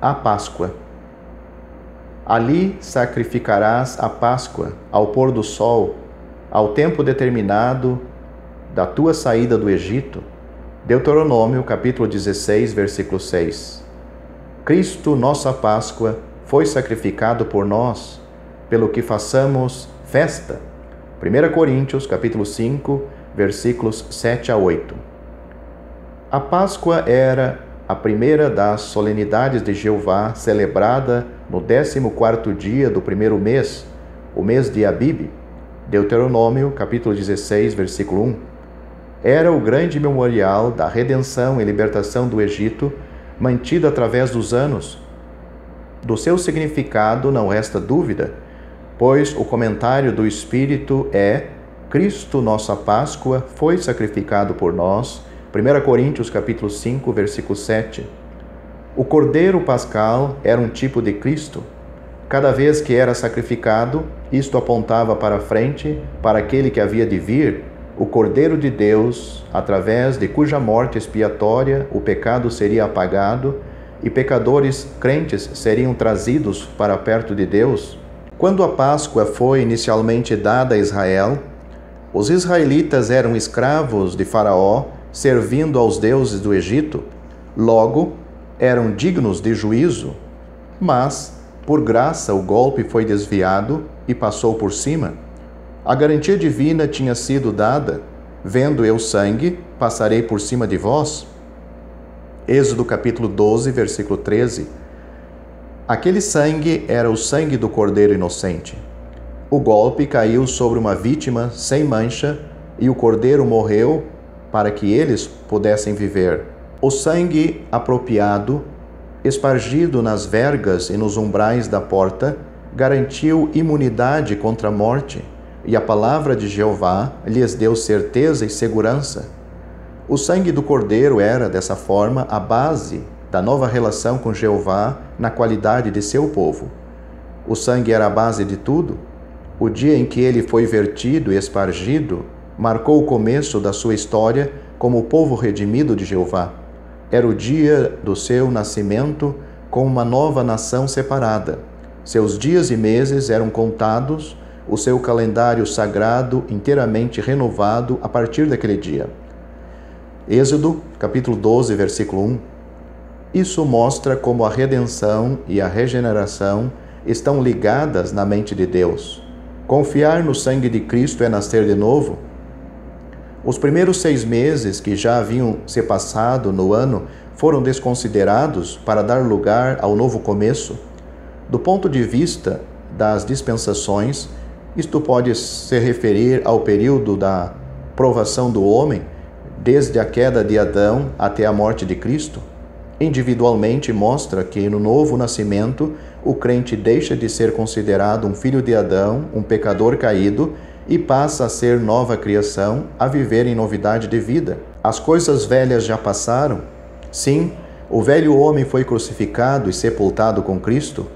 a Páscoa. Ali sacrificarás a Páscoa, ao pôr do sol, ao tempo determinado da tua saída do Egito. Deuteronômio, capítulo 16, versículo 6. Cristo, nossa Páscoa, foi sacrificado por nós, pelo que façamos festa. 1 Coríntios, capítulo 5, versículos 7 a 8. A Páscoa era a primeira das solenidades de Jeová, celebrada no 14º dia do primeiro mês, o mês de Abib. Deuteronômio, capítulo 16, versículo 1. Era o grande memorial da redenção e libertação do Egito, mantido através dos anos. Do seu significado não resta dúvida, pois o comentário do Espírito é: Cristo, nossa Páscoa, foi sacrificado por nós. 1 Coríntios capítulo 5, versículo 7. O cordeiro pascal era um tipo de Cristo. Cada vez que era sacrificado, isto apontava para frente, para aquele que havia de vir, o Cordeiro de Deus, através de cuja morte expiatória o pecado seria apagado e pecadores crentes seriam trazidos para perto de Deus. Quando a Páscoa foi inicialmente dada a Israel, os israelitas eram escravos de Faraó, servindo aos deuses do Egito, logo eram dignos de juízo, mas, por graça, o golpe foi desviado e passou por cima. A garantia divina tinha sido dada: vendo eu sangue, passarei por cima de vós. Êxodo capítulo 12, versículo 13. Aquele sangue era o sangue do cordeiro inocente. O golpe caiu sobre uma vítima sem mancha e o cordeiro morreu para que eles pudessem viver. O sangue apropriado, espargido nas vergas e nos umbrais da porta, garantiu imunidade contra a morte, e a palavra de Jeová lhes deu certeza e segurança. O sangue do cordeiro era, dessa forma, a base da nova relação com Jeová na qualidade de seu povo. O sangue era a base de tudo. O dia em que ele foi vertido e espargido marcou o começo da sua história como o povo redimido de Jeová. Era o dia do seu nascimento com uma nova nação separada. Seus dias e meses eram contados, o seu calendário sagrado inteiramente renovado a partir daquele dia. Êxodo, capítulo 12, versículo 1. Isso mostra como a redenção e a regeneração estão ligadas na mente de Deus. Confiar no sangue de Cristo é nascer de novo. Os primeiros 6 meses que já haviam se passado no ano foram desconsiderados para dar lugar ao novo começo. Do ponto de vista das dispensações, isto pode se referir ao período da provação do homem, desde a queda de Adão até a morte de Cristo. Individualmente mostra que no novo nascimento o crente deixa de ser considerado um filho de Adão, um pecador caído, e passa a ser nova criação, a viver em novidade de vida. As coisas velhas já passaram. Sim, o velho homem foi crucificado e sepultado com Cristo.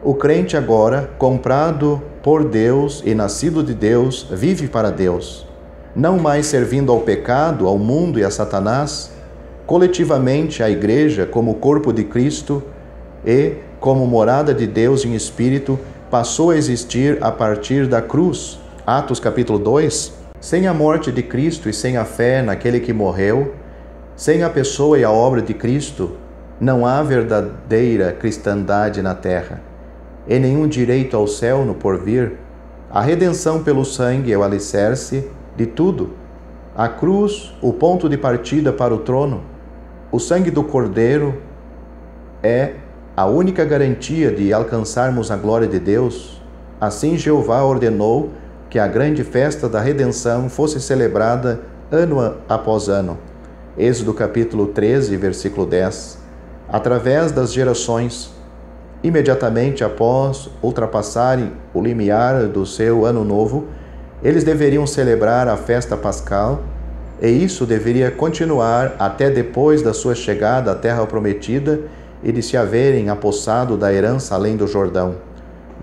O crente agora, comprado por Deus e nascido de Deus, vive para Deus. Não mais servindo ao pecado, ao mundo e a Satanás. Coletivamente, a Igreja, como corpo de Cristo e como morada de Deus em espírito, passou a existir a partir da cruz. Atos capítulo 2. Sem a morte de Cristo e sem a fé naquele que morreu, sem a pessoa e a obra de Cristo, não há verdadeira cristandade na terra, e nenhum direito ao céu no porvir. A redenção pelo sangue é o alicerce de tudo. A cruz, o ponto de partida para o trono. O sangue do Cordeiro é a única garantia de alcançarmos a glória de Deus. Assim Jeová ordenou que a grande festa da redenção fosse celebrada ano após ano. Êxodo capítulo 13, versículo 10. Através das gerações, imediatamente após ultrapassarem o limiar do seu ano novo, eles deveriam celebrar a festa pascal, e isso deveria continuar até depois da sua chegada à terra prometida e de se haverem apossado da herança além do Jordão.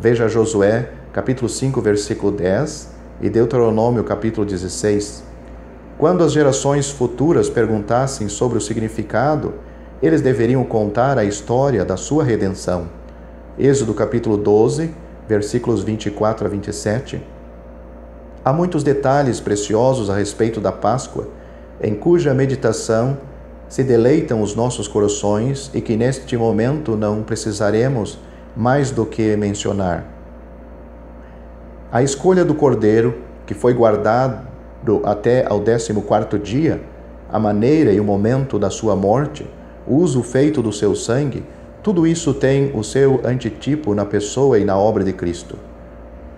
Veja Josué, capítulo 5, versículo 10 e Deuteronômio, capítulo 16. Quando as gerações futuras perguntassem sobre o significado Eles deveriam contar a história da sua redenção. Êxodo capítulo 12, versículos 24 a 27. Há muitos detalhes preciosos a respeito da Páscoa, em cuja meditação se deleitam os nossos corações e que neste momento não precisaremos mais do que mencionar. A escolha do cordeiro, que foi guardado até ao 14º dia, a maneira e o momento da sua morte, o uso feito do seu sangue, tudo isso tem o seu antitipo na pessoa e na obra de Cristo.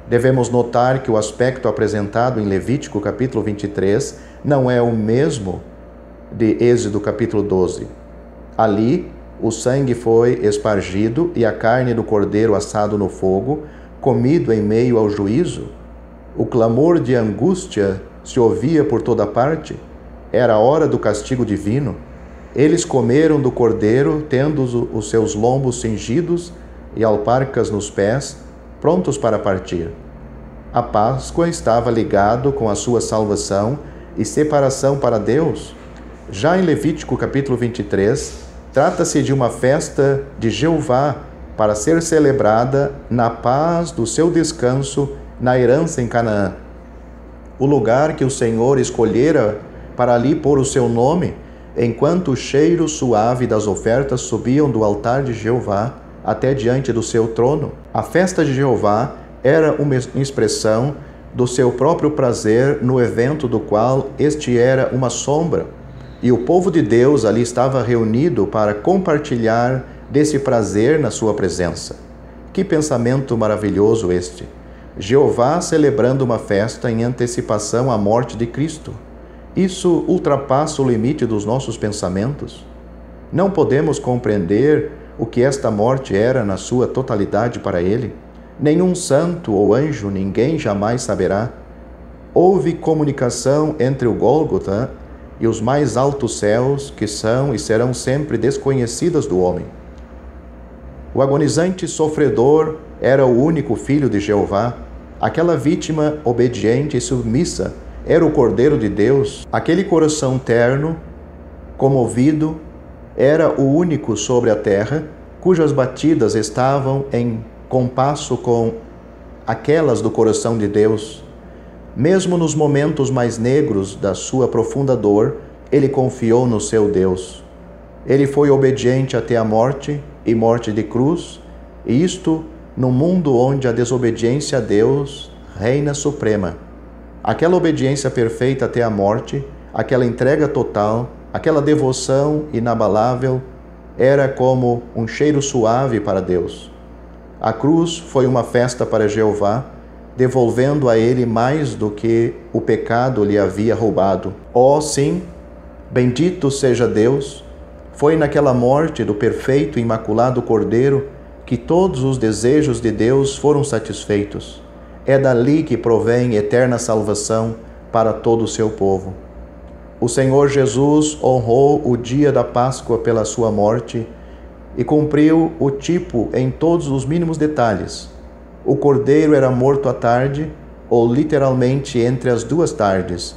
Devemos notar que o aspecto apresentado em Levítico capítulo 23 não é o mesmo de Êxodo capítulo 12. Ali, o sangue foi espargido e a carne do cordeiro assado no fogo, comido em meio ao juízo. O clamor de angústia se ouvia por toda parte. Era a hora do castigo divino. Eles comeram do cordeiro, tendo os seus lombos cingidos e alparcas nos pés, prontos para partir. A Páscoa estava ligado com a sua salvação e separação para Deus. Já em Levítico capítulo 23, trata-se de uma festa de Jeová para ser celebrada na paz do seu descanso na herança em Canaã. O lugar que o Senhor escolhera para ali pôr o seu nome, enquanto o cheiro suave das ofertas subiam do altar de Jeová até diante do seu trono. A festa de Jeová era uma expressão do seu próprio prazer no evento do qual este era uma sombra. E o povo de Deus ali estava reunido para compartilhar desse prazer na sua presença. Que pensamento maravilhoso este! Jeová celebrando uma festa em antecipação à morte de Cristo. Isso ultrapassa o limite dos nossos pensamentos. Não podemos compreender o que esta morte era na sua totalidade para ele. Nenhum santo ou anjo, ninguém jamais saberá. Houve comunicação entre o Gólgota e os mais altos céus, que são e serão sempre desconhecidas do homem. O agonizante sofredor era o único filho de Jeová. Aquela vítima obediente e submissa era o Cordeiro de Deus. Aquele coração terno, comovido, era o único sobre a terra, cujas batidas estavam em compasso com aquelas do coração de Deus. Mesmo nos momentos mais negros da sua profunda dor, ele confiou no seu Deus. Ele foi obediente até a morte e morte de cruz, e isto num mundo onde a desobediência a Deus reina suprema. Aquela obediência perfeita até a morte, aquela entrega total, aquela devoção inabalável, era como um cheiro suave para Deus. A cruz foi uma festa para Jeová, devolvendo a ele mais do que o pecado lhe havia roubado. Oh, sim, bendito seja Deus! Foi naquela morte do perfeito e imaculado Cordeiro que todos os desejos de Deus foram satisfeitos. É dali que provém eterna salvação para todo o seu povo. O Senhor Jesus honrou o dia da Páscoa pela sua morte e cumpriu o tipo em todos os mínimos detalhes. O cordeiro era morto à tarde, ou literalmente entre as duas tardes.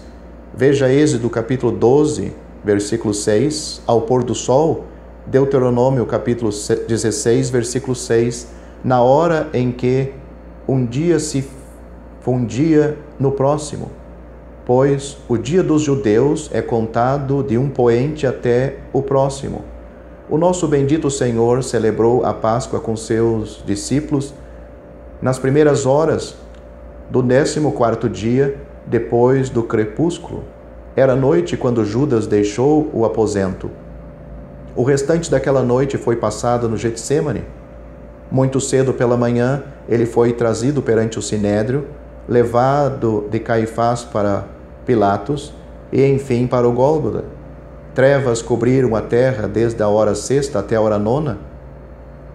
Veja Êxodo capítulo 12, versículo 6, ao pôr do sol, Deuteronômio capítulo 16, versículo 6, na hora em que um dia se fundia no próximo, pois o dia dos judeus é contado de um poente até o próximo. O nosso bendito Senhor celebrou a Páscoa com seus discípulos nas primeiras horas do 14º dia, depois do crepúsculo. Era noite quando Judas deixou o aposento. O restante daquela noite foi passado no Getsêmani. Muito cedo pela manhã, ele foi trazido perante o Sinédrio, levado de Caifás para Pilatos e, enfim, para o Gólgota. Trevas cobriram a terra desde a hora sexta até a hora nona,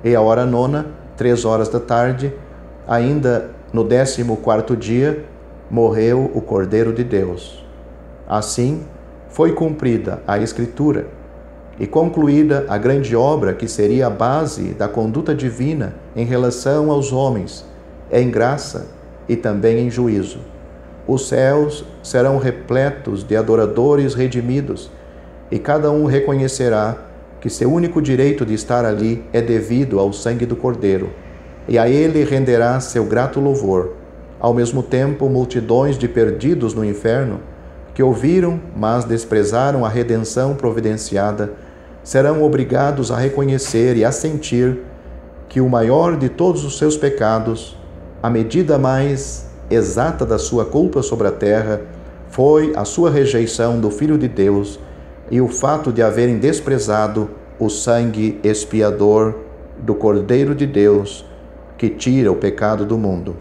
e a hora nona, 3 horas da tarde, ainda no 14º dia, morreu o Cordeiro de Deus. Assim, foi cumprida a Escritura e concluída a grande obra que seria a base da conduta divina em relação aos homens, em graça e também em juízo. Os céus serão repletos de adoradores redimidos, e cada um reconhecerá que seu único direito de estar ali é devido ao sangue do Cordeiro, e a ele renderá seu grato louvor. Ao mesmo tempo, multidões de perdidos no inferno, que ouviram, mas desprezaram a redenção providenciada, serão obrigados a reconhecer e a sentir que o maior de todos os seus pecados, a medida mais exata da sua culpa sobre a terra, foi a sua rejeição do Filho de Deus e o fato de haverem desprezado o sangue expiador do Cordeiro de Deus, que tira o pecado do mundo.